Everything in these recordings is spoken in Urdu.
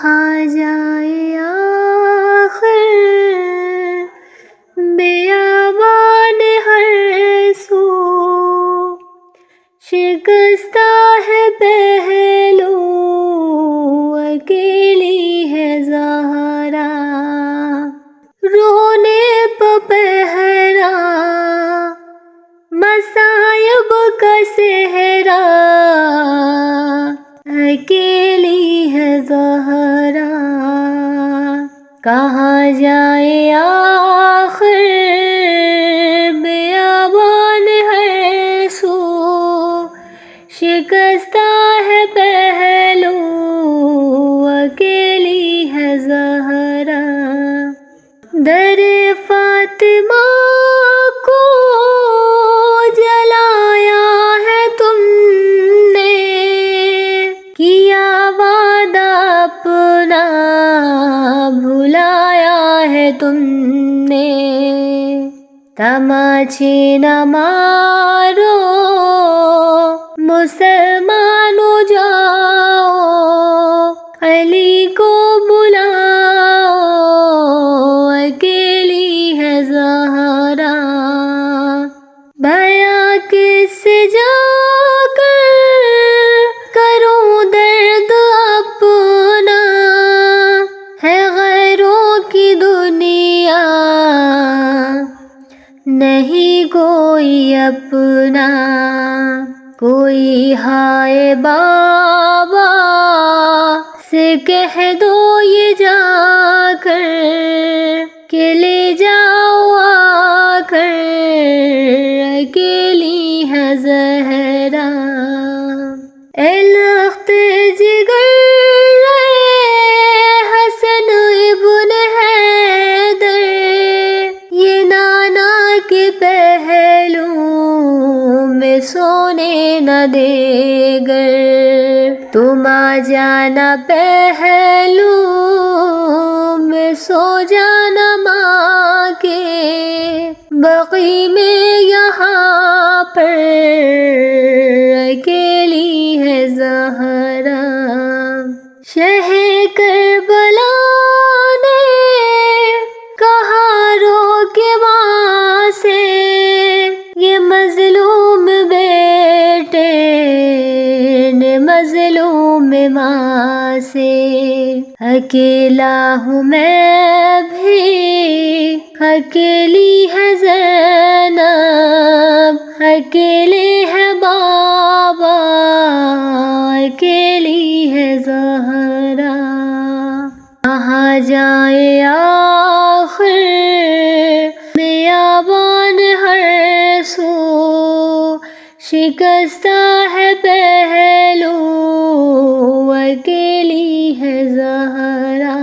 کہاں جائے آخر بیابان ہر سو، شکستہ ہے پہلو اکیلی ہے زہرا، رونے پہ پہرا مصائب کا صحرا، اکیلی ہے زہرا۔ کہاں جائے آخر بیابان ہر سو، شکستہ ہے پہلو اکیلی ہے زہرا۔ در فاطمہ کو جلایا ہے تم نے، کیا وعدہ اپنا بھلایا ہے تم نے، تماچے نہ مارو مسلمانو جاؤ، علی کو بلاؤ اکیلی ہے زہرا۔ بیاں کس سے جا کر کروں درد اپنا، ہے غیروں کی دنیا نہیں کوئی اپنا، کوئی ہائے بابا سے کہہ دو یہ جا کر کہ لے جاؤ آ کر، اکیلی ہے زہرا۔ اے لخت جگر حسن ابن حیدر، یہ نانا کے پہلو میں سونے نہ دے گر، تم آ جانا پہلو میں سو جانا ماں کے بقی میں، یہاں پر اکیلی ہے زہرا۔ شہ کربلا نے کہا رو کے ماں سے، یہ مظلوم بیٹے نے مظلوم ماں سے، اکیلا ہوں میں بھی اکیلی ہے زینب، اکیلے ہے بابا اکیلی ہے زہرا۔ کہاں جائے آخر بیابان ہر سو، شکستہ ہے پہلو اکیلی ہے زہرا،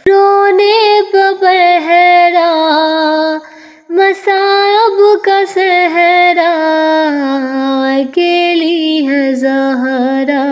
رونے پہ پہرا مصائب کا صحرا، اکیلی ہے زہرا۔